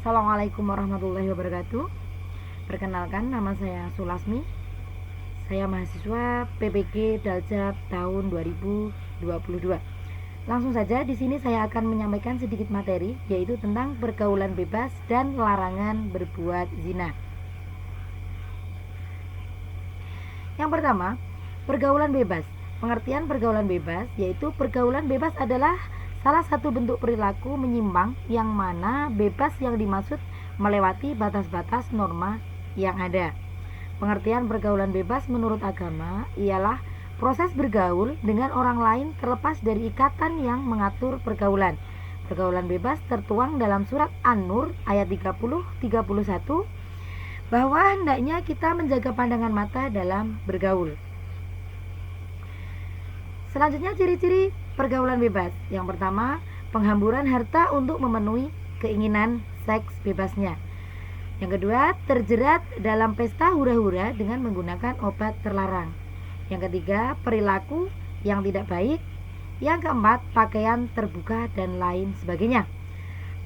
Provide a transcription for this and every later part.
Assalamualaikum warahmatullahi wabarakatuh. Perkenalkan, nama saya Sulasmi. Saya mahasiswa PPG Daljab tahun 2022. Langsung saja, di sini saya akan menyampaikan sedikit materi, yaitu tentang pergaulan bebas dan larangan berbuat zina. Yang pertama, pergaulan bebas. Pengertian pergaulan bebas yaitu pergaulan bebas adalah salah satu bentuk perilaku menyimpang yang mana bebas yang dimaksud melewati batas-batas norma yang ada. Pengertian pergaulan bebas menurut agama ialah proses bergaul dengan orang lain terlepas dari ikatan yang mengatur pergaulan. Pergaulan bebas tertuang dalam surat An-Nur ayat 30-31 bahwa hendaknya kita menjaga pandangan mata dalam bergaul. Selanjutnya, ciri-ciri pergaulan bebas. Yang pertama, penghamburan harta untuk memenuhi keinginan seks bebasnya. Yang kedua, terjerat dalam pesta hura-hura dengan menggunakan obat terlarang. Yang ketiga, perilaku yang tidak baik. Yang keempat, pakaian terbuka dan lain sebagainya.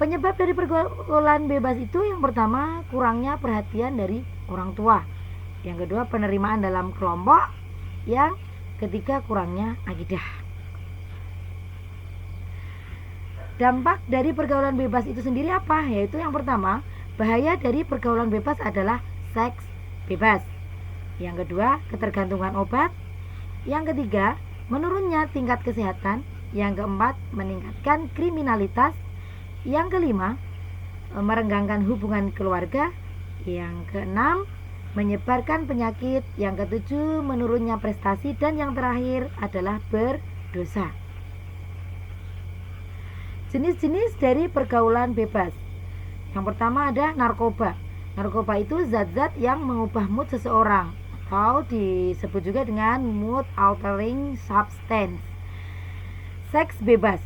Penyebab dari pergaulan bebas itu yang pertama, kurangnya perhatian dari orang tua. Yang kedua, penerimaan dalam kelompok. Yang ketiga, kurangnya akidah. Dampak dari pergaulan bebas itu sendiri apa? Yaitu yang pertama, bahaya dari pergaulan bebas adalah seks bebas. Yang kedua, ketergantungan obat. Yang ketiga, menurunnya tingkat kesehatan. Yang keempat, meningkatkan kriminalitas. Yang kelima, merenggangkan hubungan keluarga. Yang keenam, menyebarkan penyakit. Yang ketujuh, menurunnya prestasi. Dan yang terakhir adalah berdosa. Jenis-jenis dari pergaulan bebas. Yang pertama ada narkoba. Narkoba itu zat-zat yang mengubah mood seseorang atau disebut juga dengan mood altering substance. Seks bebas,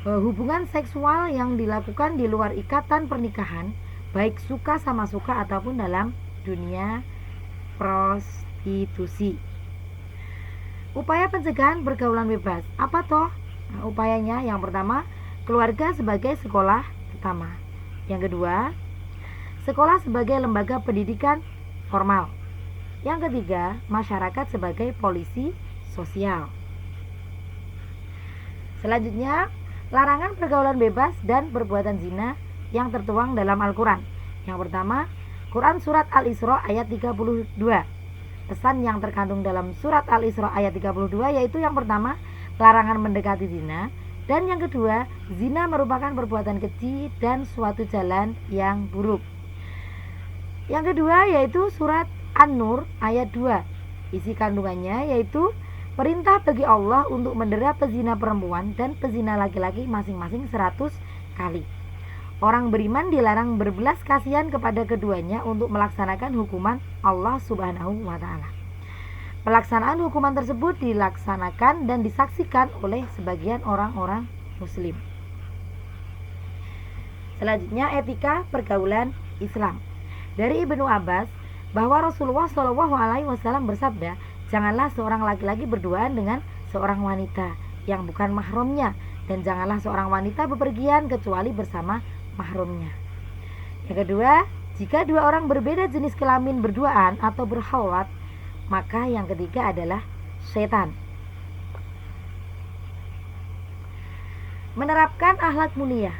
hubungan seksual yang dilakukan di luar ikatan pernikahan, baik suka sama suka ataupun dalam dunia prostitusi. Upaya pencegahan pergaulan bebas, apa toh? Upayanya yang pertama, keluarga sebagai sekolah pertama. Yang kedua, sekolah sebagai lembaga pendidikan formal. Yang ketiga, masyarakat sebagai polisi sosial. Selanjutnya, larangan pergaulan bebas dan perbuatan zina yang tertuang dalam Al-Quran. Yang pertama, Quran Surat Al-Isra ayat 32. Pesan yang terkandung dalam Surat Al-Isra ayat 32 yaitu yang pertama, larangan mendekati zina. Dan yang kedua, zina merupakan perbuatan keji dan suatu jalan yang buruk. Yang kedua yaitu Surat An-Nur ayat 2. Isi kandungannya yaitu perintah bagi Allah untuk mendera pezina perempuan dan pezina laki-laki masing-masing 100 kali. Orang beriman dilarang berbelas kasihan kepada keduanya untuk melaksanakan hukuman Allah Subhanahu wa ta'ala. Pelaksanaan hukuman tersebut dilaksanakan dan disaksikan oleh sebagian orang-orang muslim. Selanjutnya, etika pergaulan Islam. Dari Ibnu Abbas bahwa Rasulullah SAW bersabda, janganlah seorang laki-laki berduaan dengan seorang wanita yang bukan mahramnya, dan janganlah seorang wanita bepergian kecuali bersama mahramnya. Yang kedua, jika dua orang berbeda jenis kelamin berduaan atau berkhawat, maka yang ketiga adalah setan. Menerapkan akhlak mulia.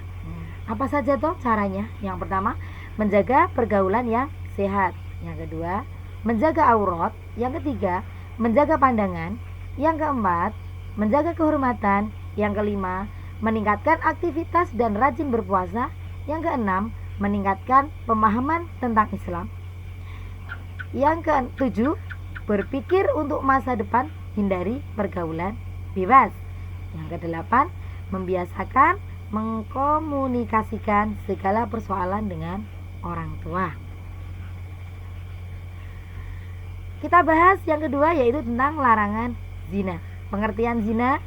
Apa saja toh caranya? Yang pertama, menjaga pergaulan yang sehat. Yang kedua, menjaga aurat. Yang ketiga, menjaga pandangan. Yang keempat, menjaga kehormatan. Yang kelima, meningkatkan aktivitas dan rajin berpuasa. Yang keenam, meningkatkan pemahaman tentang Islam. Yang ketujuh, berpikir untuk masa depan, hindari pergaulan bebas. Yang kedelapan, membiasakan mengkomunikasikan segala persoalan dengan orang tua. Kita bahas yang kedua yaitu tentang larangan zina. Pengertian zina.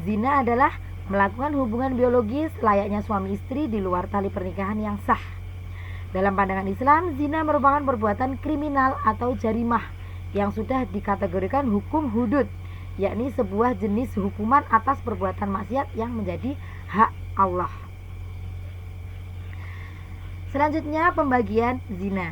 Zina adalah melakukan hubungan biologis layaknya suami istri di luar tali pernikahan yang sah. Dalam pandangan Islam, zina merupakan perbuatan kriminal atau jarimah yang sudah dikategorikan hukum hudud, yakni sebuah jenis hukuman atas perbuatan maksiat yang menjadi hak Allah. Selanjutnya pembagian zina.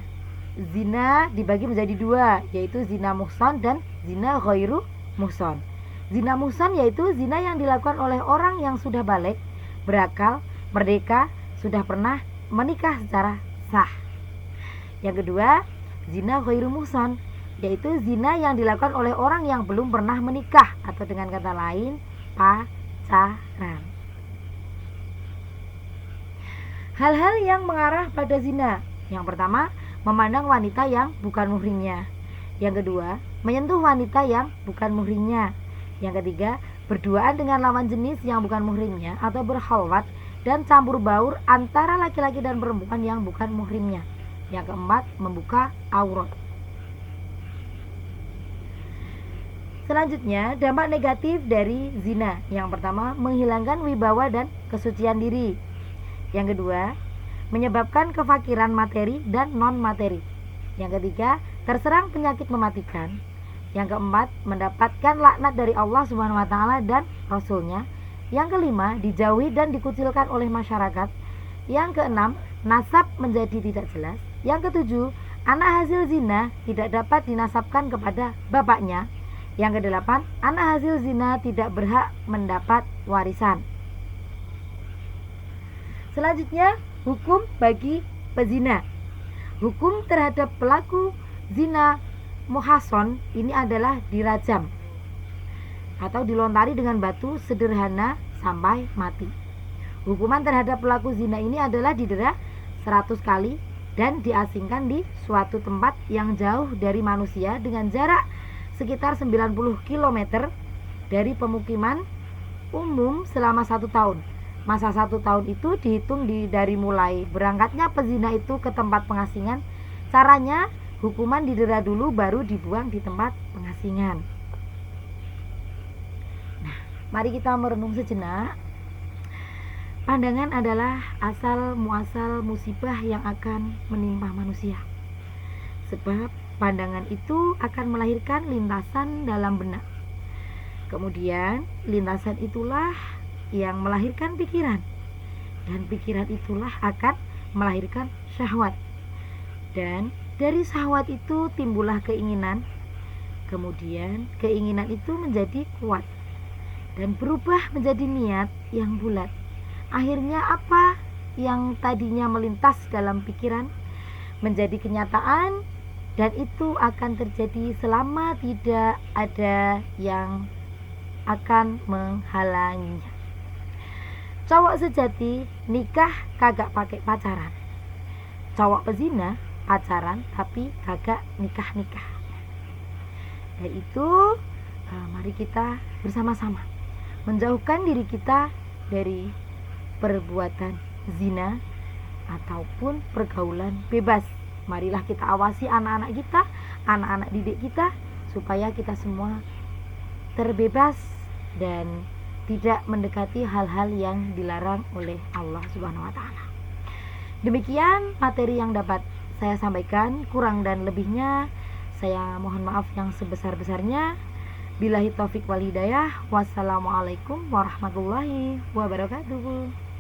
Zina dibagi menjadi dua, yaitu zina muhsan dan zina ghairu muhsan. Zina muhsan yaitu zina yang dilakukan oleh orang yang sudah balik, berakal, merdeka, sudah pernah menikah secara sah. Yang kedua, zina ghairu muhsan, yaitu zina yang dilakukan oleh orang yang belum pernah menikah, atau dengan kata lain pacaran. Hal-hal yang mengarah pada zina. Yang pertama, memandang wanita yang bukan muhrimnya. Yang kedua, menyentuh wanita yang bukan muhrimnya. Yang ketiga, berduaan dengan lawan jenis yang bukan muhrimnya atau berkhalwat dan campur baur antara laki-laki dan perempuan yang bukan muhrimnya. Yang keempat, membuka aurat. Selanjutnya, dampak negatif dari zina. Yang pertama, menghilangkan wibawa dan kesucian diri. Yang kedua, menyebabkan kefakiran materi dan non-materi. Yang ketiga, terserang penyakit mematikan. Yang keempat, mendapatkan laknat dari Allah Subhanahu wa taala dan Rasulnya. Yang kelima, dijauhi dan dikucilkan oleh masyarakat. Yang keenam, nasab menjadi tidak jelas. Yang ketujuh, anak hasil zina tidak dapat dinasabkan kepada bapaknya. Yang kedelapan, anak hasil zina tidak berhak mendapat warisan. Selanjutnya, hukum bagi pezina. Hukum terhadap pelaku zina muhsan ini adalah dirajam atau dilontari dengan batu sederhana sampai mati. Hukuman terhadap pelaku zina ini adalah didera 100 kali dan diasingkan di suatu tempat yang jauh dari manusia dengan jarak sekitar 90 km dari pemukiman umum selama 1 tahun. Masa 1 tahun itu dihitung dari mulai berangkatnya pezina itu ke tempat pengasingan. Caranya, hukuman didera dulu baru dibuang di tempat pengasingan. Nah, mari kita merenung sejenak. Pandangan adalah asal muasal musibah yang akan menimpa manusia. Sebab pandangan itu akan melahirkan lintasan dalam benak. Kemudian lintasan itulah yang melahirkan pikiran, dan pikiran itulah akan melahirkan syahwat, dan dari syahwat itu timbullah keinginan. Kemudian keinginan itu menjadi kuat dan berubah menjadi niat yang bulat. Akhirnya apa yang tadinya melintas dalam pikiran menjadi kenyataan, dan itu akan terjadi selama tidak ada yang akan menghalanginya. Cowok sejati nikah kagak pakai pacaran. Cowok pezina pacaran tapi kagak nikah-nikah. Dan itu mari kita bersama-sama menjauhkan diri kita dari perbuatan zina ataupun pergaulan bebas. Marilah kita awasi anak-anak kita, anak-anak didik kita, supaya kita semua terbebas dan tidak mendekati hal-hal yang dilarang oleh Allah Subhanahu wa taala. Demikian materi yang dapat saya sampaikan, kurang dan lebihnya saya mohon maaf yang sebesar-besarnya. Billahi taufik wal hidayah. Wassalamualaikum warahmatullahi wabarakatuh.